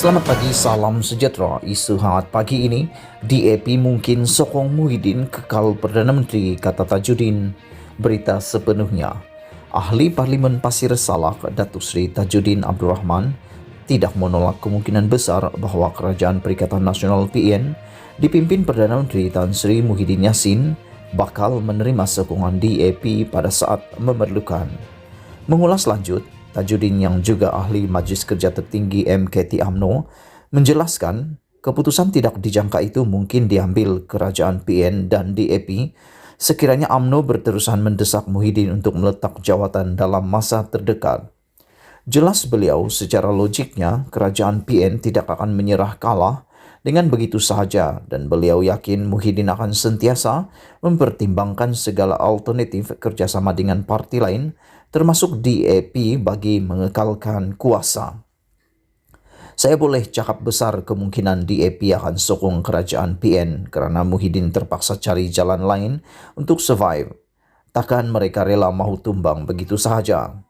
Selamat pagi, salam sejahtera. Isu hangat pagi ini, DAP mungkin sokong Muhyiddin kekal Perdana Menteri, kata Tajudin. Berita sepenuhnya. Ahli Parlimen Pasir Salak, Datuk Seri Tajudin Abdul Rahman, tidak menolak kemungkinan besar bahawa Kerajaan Perikatan Nasional PN dipimpin Perdana Menteri Tan Sri Muhyiddin Yassin bakal menerima sokongan DAP pada saat memerlukan. Mengulas lanjut, Tajudin yang juga ahli Majlis Kerja Tertinggi MKT UMNO menjelaskan keputusan tidak dijangka itu mungkin diambil Kerajaan PN dan DAP sekiranya UMNO berterusan mendesak Muhyiddin untuk meletak jawatan dalam masa terdekat. Jelas beliau, secara logiknya Kerajaan PN tidak akan menyerah kalah dengan begitu sahaja dan beliau yakin Muhyiddin akan sentiasa mempertimbangkan segala alternatif kerjasama dengan parti lain termasuk DAP bagi mengekalkan kuasa. Saya boleh cakap besar kemungkinan DAP akan sokong Kerajaan PN kerana Muhyiddin terpaksa cari jalan lain untuk survive. Takkan mereka rela mahu tumbang begitu sahaja.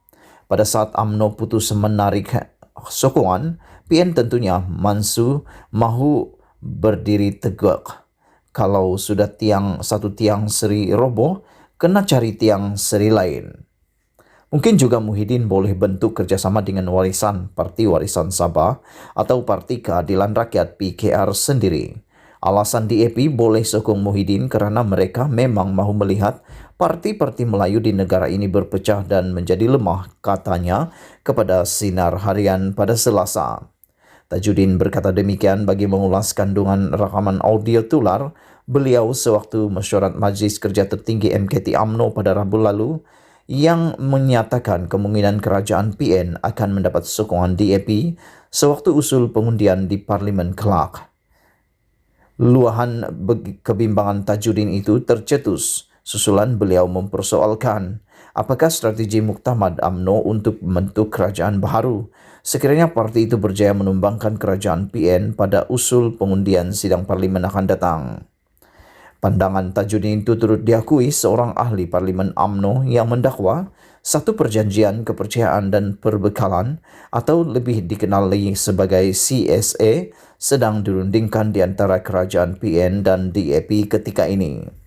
Pada saat UMNO putus menarik sokongan, PN tentunya mahu berdiri tegak. Kalau sudah satu tiang seri roboh, kena cari tiang seri lain. Mungkin juga Muhyiddin boleh bentuk kerjasama dengan Parti Warisan Sabah atau Parti Keadilan Rakyat PKR sendiri. Alasan DAP boleh sokong Muhyiddin kerana mereka memang mahu melihat parti-parti Melayu di negara ini berpecah dan menjadi lemah, katanya kepada Sinar Harian pada Selasa. Tajudin berkata demikian bagi mengulas kandungan rakaman audio tular beliau sewaktu mesyuarat Majlis Kerja Tertinggi MKT UMNO pada Rabu lalu yang menyatakan kemungkinan Kerajaan PN akan mendapat sokongan DAP sewaktu usul pengundian di Parlimen kelak. Luahan kebimbangan Tajudin itu tercetus susulan beliau mempersoalkan apakah strategi muktamad UMNO untuk membentuk kerajaan baru sekiranya parti itu berjaya menumbangkan Kerajaan PN pada usul pengundian sidang Parlimen akan datang. Pandangan Tajudin itu turut diakui seorang ahli Parlimen UMNO yang mendakwa satu perjanjian kepercayaan dan perbekalan atau lebih dikenal lagi sebagai CSA sedang dirundingkan di antara Kerajaan PN dan DAP ketika ini.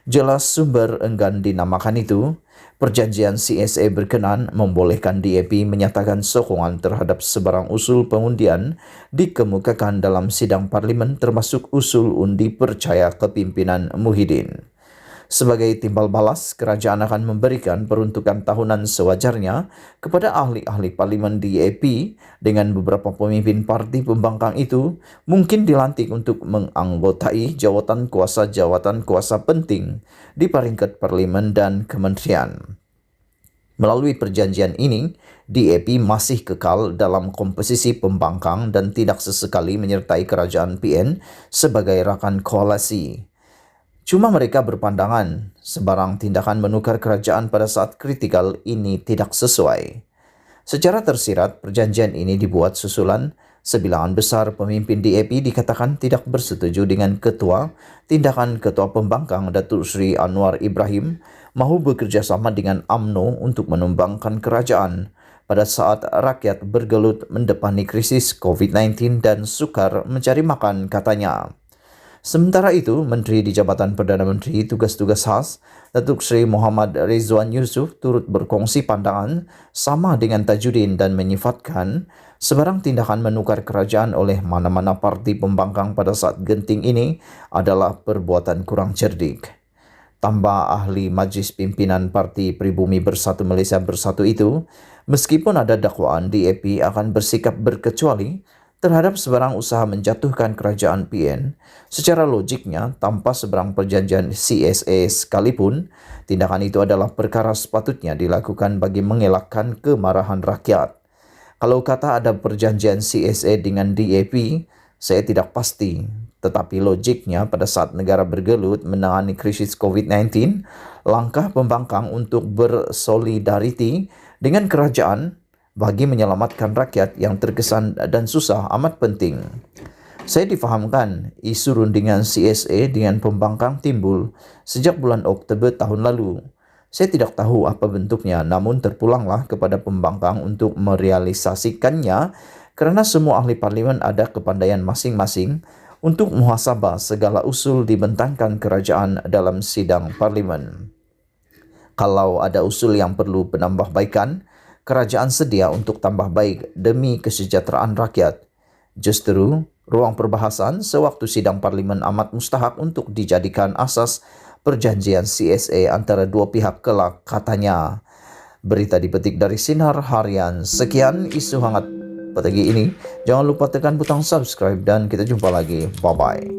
Jelas sumber enggan dinamakan itu, perjanjian CSA berkenan membolehkan DAP menyatakan sokongan terhadap sebarang usul pengundian dikemukakan dalam sidang Parlimen termasuk usul undi percaya kepimpinan Muhyiddin. Sebagai timbal balas, kerajaan akan memberikan peruntukan tahunan sewajarnya kepada ahli-ahli Parlimen DAP dengan beberapa pemimpin parti pembangkang itu mungkin dilantik untuk menganggotai jawatan kuasa penting di peringkat Parlimen dan kementerian. Melalui perjanjian ini, DAP masih kekal dalam komposisi pembangkang dan tidak sesekali menyertai Kerajaan PN sebagai rakan koalisi. Cuma mereka berpandangan sebarang tindakan menukar kerajaan pada saat kritikal ini tidak sesuai. Secara tersirat, perjanjian ini dibuat susulan sebilangan besar pemimpin DAP dikatakan tidak bersetuju dengan tindakan Ketua Pembangkang Datuk Seri Anwar Ibrahim mahu bekerjasama dengan UMNO untuk menumbangkan kerajaan pada saat rakyat bergelut mendepani krisis COVID-19 dan sukar mencari makan, katanya. Sementara itu, Menteri di Jabatan Perdana Menteri Tugas-Tugas Khas, Datuk Seri Muhammad Rizwan Yusof turut berkongsi pandangan sama dengan Tajudin dan menyifatkan sebarang tindakan menukar kerajaan oleh mana-mana parti pembangkang pada saat genting ini adalah perbuatan kurang cerdik. Tambah ahli Majlis Pimpinan Parti Pribumi Bersatu Malaysia Bersatu itu, meskipun ada dakwaan DAP akan bersikap berkecuali terhadap sebarang usaha menjatuhkan Kerajaan PN, secara logiknya tanpa sebarang perjanjian CSA sekalipun, tindakan itu adalah perkara sepatutnya dilakukan bagi mengelakkan kemarahan rakyat. Kalau kata ada perjanjian CSA dengan DAP, saya tidak pasti. Tetapi logiknya pada saat negara bergelut menangani krisis COVID-19, langkah pembangkang untuk bersolidariti dengan kerajaan bagi menyelamatkan rakyat yang terkesan dan susah amat penting. Saya difahamkan isu rundingan CSA dengan pembangkang timbul sejak bulan Oktober tahun lalu. Saya tidak tahu apa bentuknya, namun terpulanglah kepada pembangkang untuk merealisasikannya kerana semua ahli parlimen ada kepandaian masing-masing untuk muhasabah segala usul dibentangkan kerajaan dalam sidang parlimen. Kalau ada usul yang perlu penambahbaikan, kerajaan sedia untuk tambah baik demi kesejahteraan rakyat. Justeru, ruang perbahasan sewaktu sidang parlimen amat mustahak untuk dijadikan asas perjanjian CSA antara dua pihak kelak, katanya. Berita dipetik dari Sinar Harian. Sekian isu hangat pagi ini. Jangan lupa tekan butang subscribe dan kita jumpa lagi. Bye-bye.